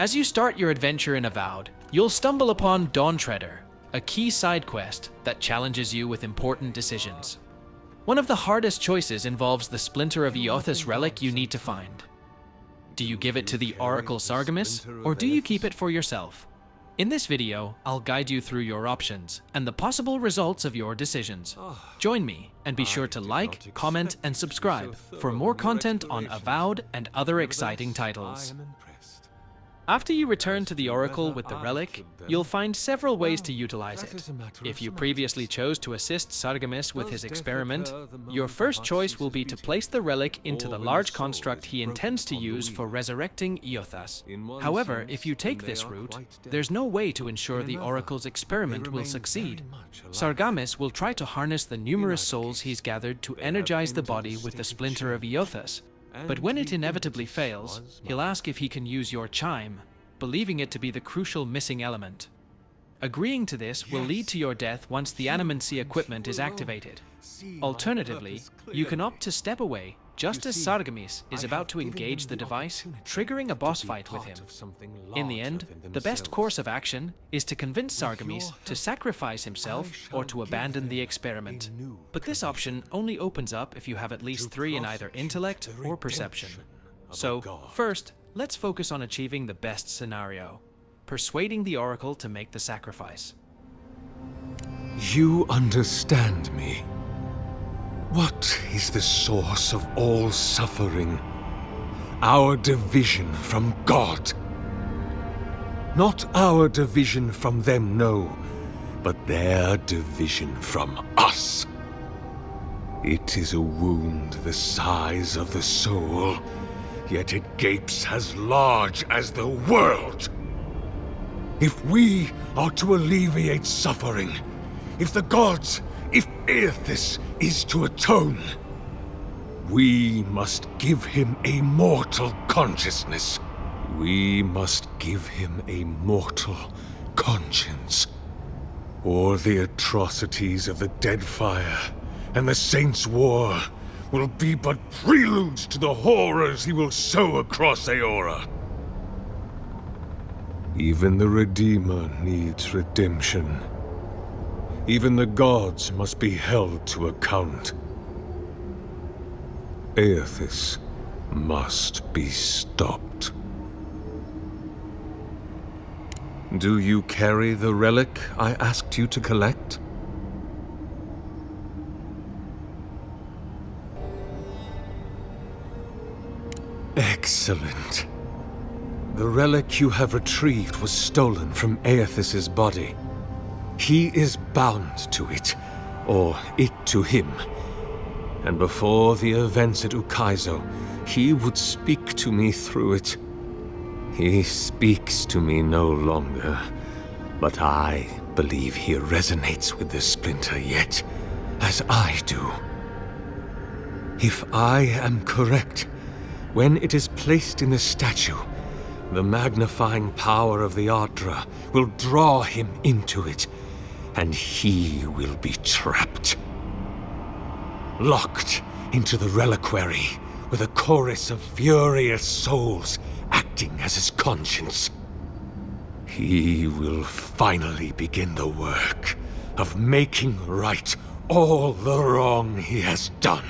As you start your adventure in Avowed, you'll stumble upon Dawntreader, a key side quest that challenges you with important decisions. One of the hardest choices involves the splinter of Eothas relic you need to find. Do you give it to the Oracle Sargamis, or do you keep it for yourself? In this video, I'll guide you through your options and the possible results of your decisions. Join me, and be sure to like, comment, and subscribe for more content on Avowed and other exciting titles. After you return to the Oracle with the relic, you'll find several ways to utilize it. If you previously chose to assist Sargamis with his experiment, your first choice will be to place the relic into the large construct he intends to use for resurrecting Eothas. However, if you take this route, there's no way to ensure the Oracle's experiment will succeed. Sargamis will try to harness the numerous souls he's gathered to energize the body with the splinter of Eothas. But when it inevitably fails, he'll ask if he can use your chime, believing it to be the crucial missing element. Agreeing to this will lead to your death once the animancy equipment is activated. Alternatively, you can opt to step away just as Sargamis is about to engage the device, triggering a boss fight with him. In the end, the best course of action is to convince Sargamis to sacrifice himself or to abandon the experiment. But this option only opens up if you have at least 3 in either intellect or perception. So, first, let's focus on achieving the best scenario, persuading the Oracle to make the sacrifice. You understand me. What is the source of all suffering? Our division from God. Not our division from them, no, but their division from us. It is a wound the size of the soul, yet it gapes as large as the world. If we are to alleviate suffering, if the gods, if Eothas is to atone, we must give him a mortal consciousness. We must give him a mortal conscience. Or the atrocities of the Deadfire and the Saints' War will be but preludes to the horrors he will sow across Eora. Even the Redeemer needs redemption. Even the gods must be held to account. Eothas must be stopped. Do you carry the relic I asked you to collect? Excellent. The relic you have retrieved was stolen from Eothas's body. He is bound to it, or it to him. And before the events at Ukaizo, he would speak to me through it. He speaks to me no longer, but I believe he resonates with the splinter yet, as I do. If I am correct, when it is placed in the statue, the magnifying power of the Ardra will draw him into it, and he will be trapped. Locked into the reliquary with a chorus of furious souls acting as his conscience. He will finally begin the work of making right all the wrong he has done.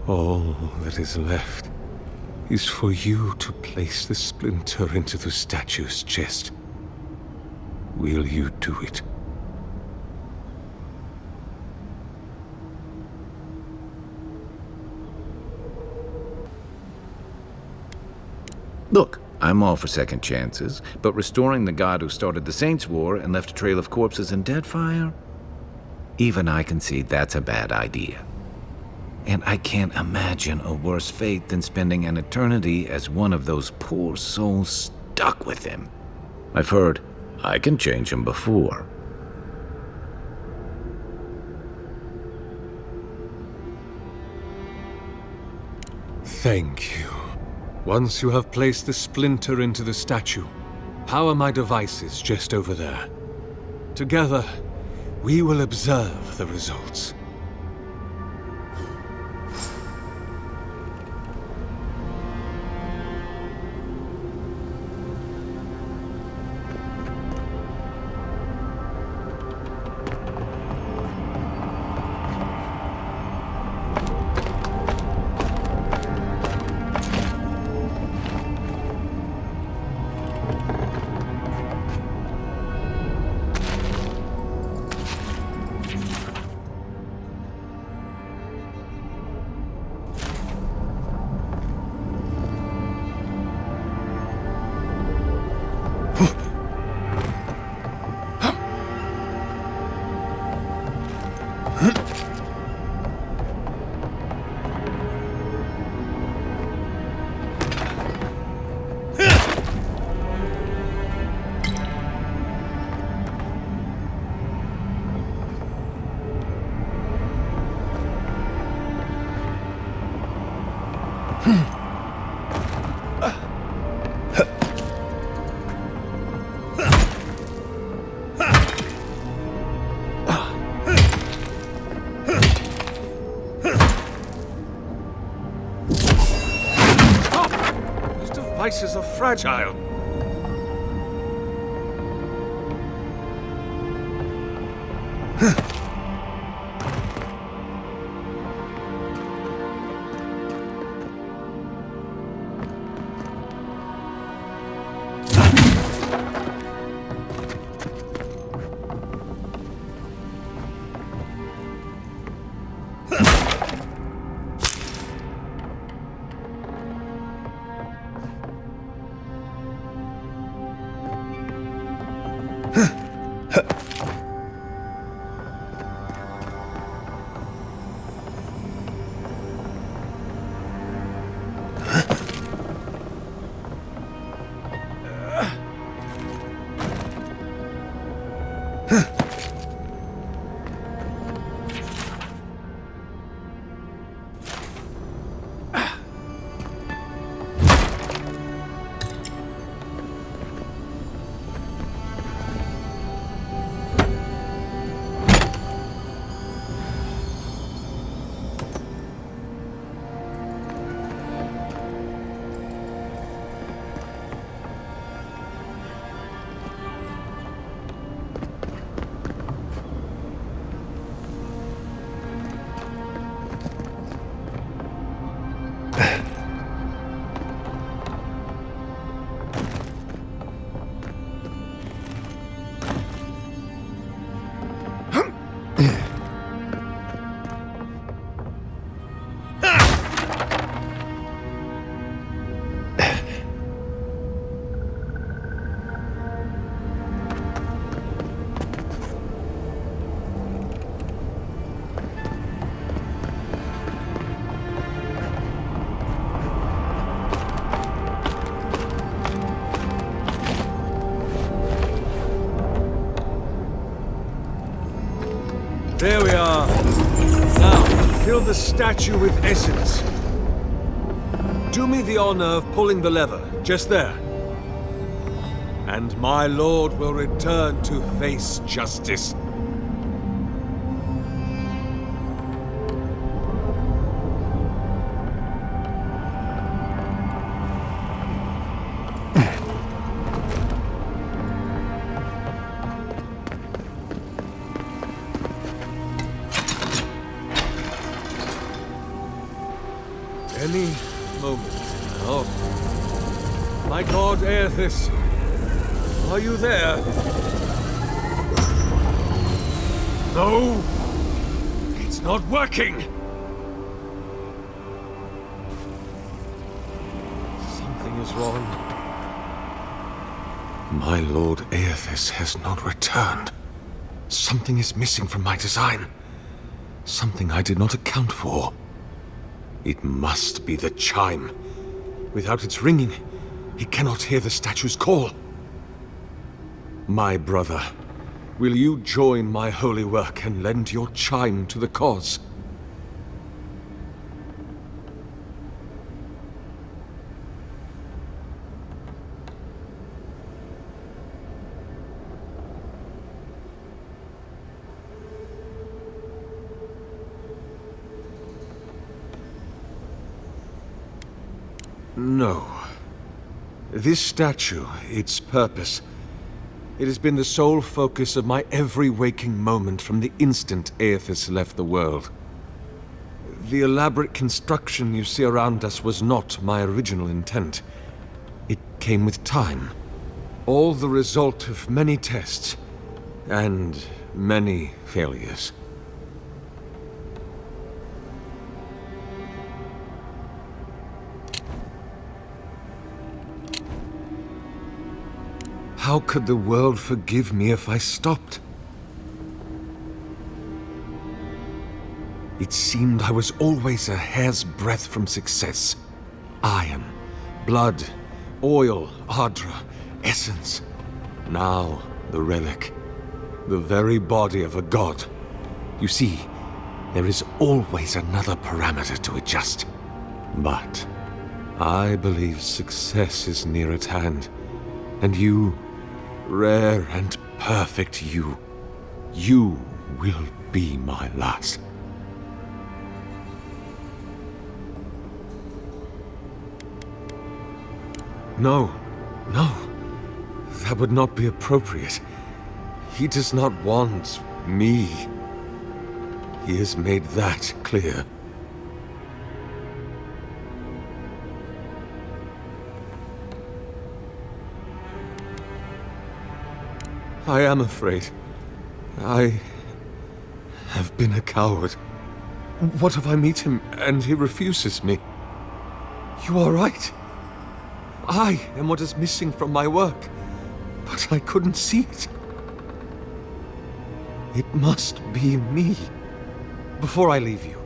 All that is left is for you to place the splinter into the statue's chest. Will you do it? Look, I'm all for second chances, but restoring the god who started the Saints' War and left a trail of corpses and Deadfire? Even I can see that's a bad idea. And I can't imagine a worse fate than spending an eternity as one of those poor souls stuck with him. I've heard I can change him before. Thank you. Once you have placed the splinter into the statue, power my devices just over there. Together, we will observe the results. These devices are fragile. There we are. Now, fill the statue with essence. Do me the honor of pulling the lever, just there. And my lord will return to face justice. Any moment now. My god Eothas, are you there? No! It's not working! Something is wrong. My lord Eothas has not returned. Something is missing from my design. Something I did not account for. It must be the chime. Without its ringing, he cannot hear the statue's call. My brother, will you join my holy work and lend your chime to the cause? No. This statue, its purpose, it has been the sole focus of my every waking moment from the instant Eothas left the world. The elaborate construction you see around us was not my original intent. It came with time. All the result of many tests, and many failures. How could the world forgive me if I stopped? It seemed I was always a hair's breadth from success. Iron, blood, oil, ardra, essence. Now, the relic. The very body of a god. You see, there is always another parameter to adjust. But I believe success is near at hand. And you, rare and perfect you will be my last. No, that would not be appropriate. He does not want me. He has made that clear. I am afraid. I have been a coward. What if I meet him and he refuses me? You are right. I am what is missing from my work, but I couldn't see it. It must be me. Before I leave you,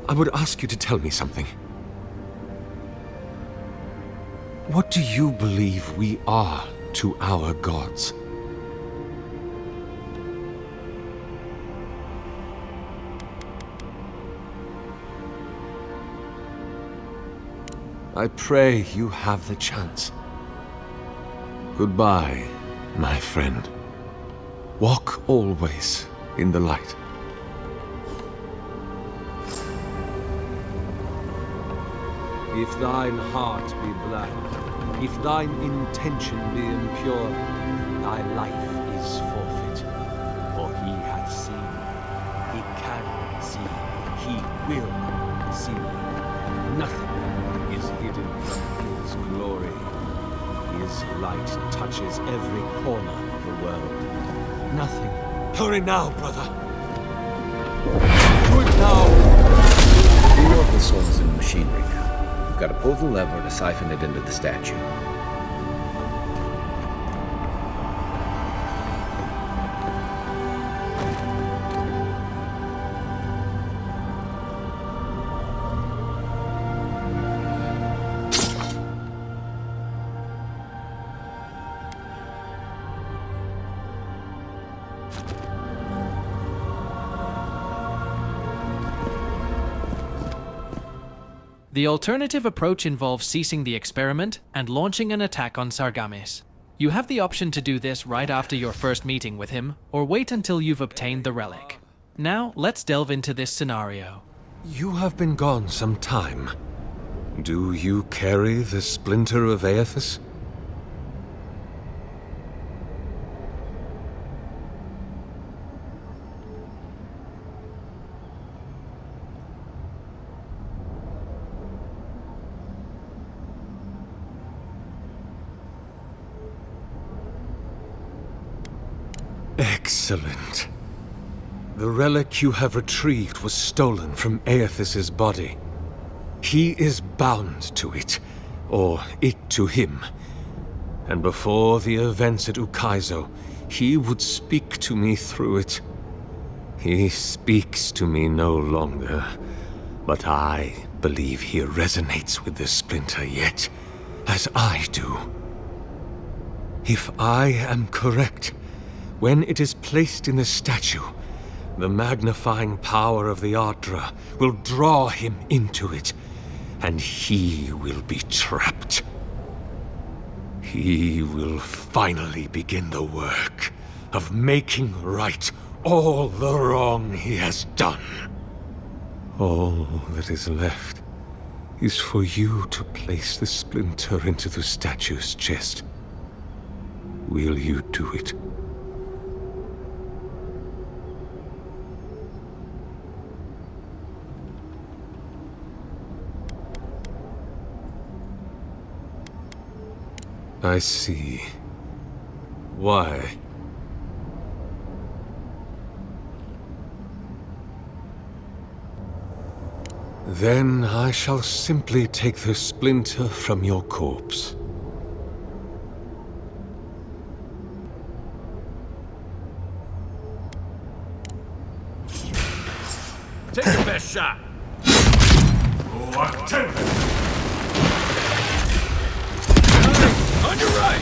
I would ask you to tell me something. What do you believe we are to our gods? I pray you have the chance. Goodbye, my friend. Walk always in the light. If thine heart be black, if thine intention be impure, thy life is forfeit. For he hath seen, he can see, he will see. Nothing is hidden from his glory. His light touches every corner of the world. Nothing. Hurry now, brother. Do it now! The Oracle soul is in the machinery now. You've got to pull the lever to siphon it into the statue. The alternative approach involves ceasing the experiment and launching an attack on Sargamis. You have the option to do this right after your first meeting with him, or wait until you've obtained the relic. Now, let's delve into this scenario. You have been gone some time. Do you carry the splinter of Eothas? Excellent. The relic you have retrieved was stolen from Eothas' body. He is bound to it, or it to him. And before the events at Ukaizo, he would speak to me through it. He speaks to me no longer, but I believe he resonates with the splinter yet, as I do. If I am correct, when it is placed in the statue, the magnifying power of the Ardra will draw him into it, and he will be trapped. He will finally begin the work of making right all the wrong he has done. All that is left is for you to place the splinter into the statue's chest. Will you do it? I see. Why? Then I shall simply take the splinter from your corpse. Take your best shot. On your right!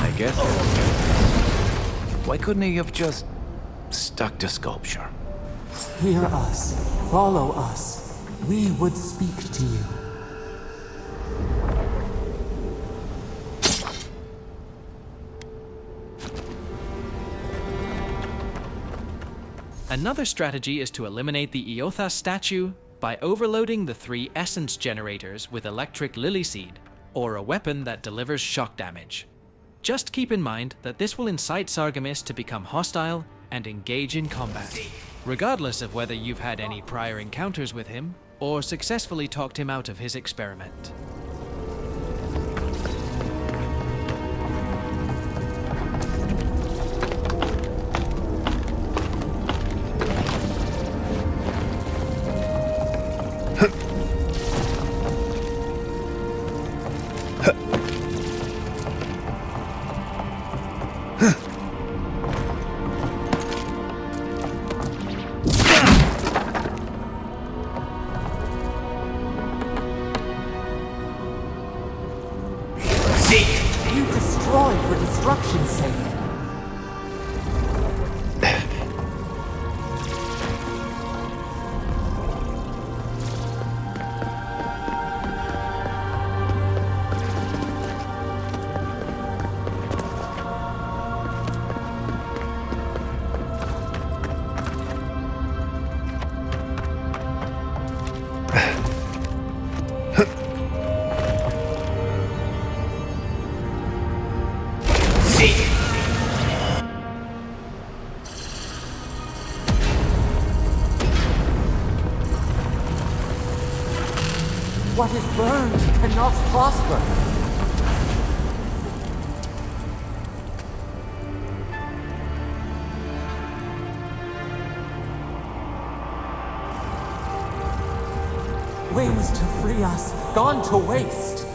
I guess. Why couldn't he have just stuck to sculpture? Hear us. Follow us. We would speak to you. Another strategy is to eliminate the Eothas statue by overloading the 3 essence generators with electric lily seed, or a weapon that delivers shock damage. Just keep in mind that this will incite Sargamis to become hostile and engage in combat, regardless of whether you've had any prior encounters with him or successfully talked him out of his experiment. You destroy for destruction's sake. What is burned cannot prosper. Wings to free us, gone to waste.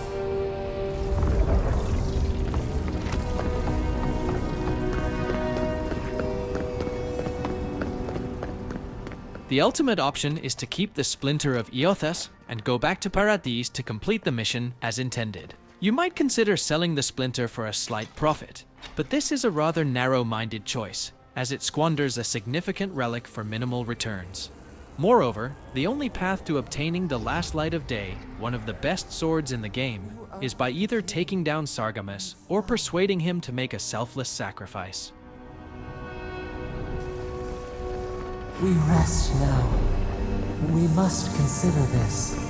The ultimate option is to keep the splinter of Eothas and go back to Paradis to complete the mission as intended. You might consider selling the splinter for a slight profit, but this is a rather narrow-minded choice, as it squanders a significant relic for minimal returns. Moreover, the only path to obtaining the last light of day, one of the best swords in the game, is by either taking down Sargamis or persuading him to make a selfless sacrifice. We rest now. We must consider this.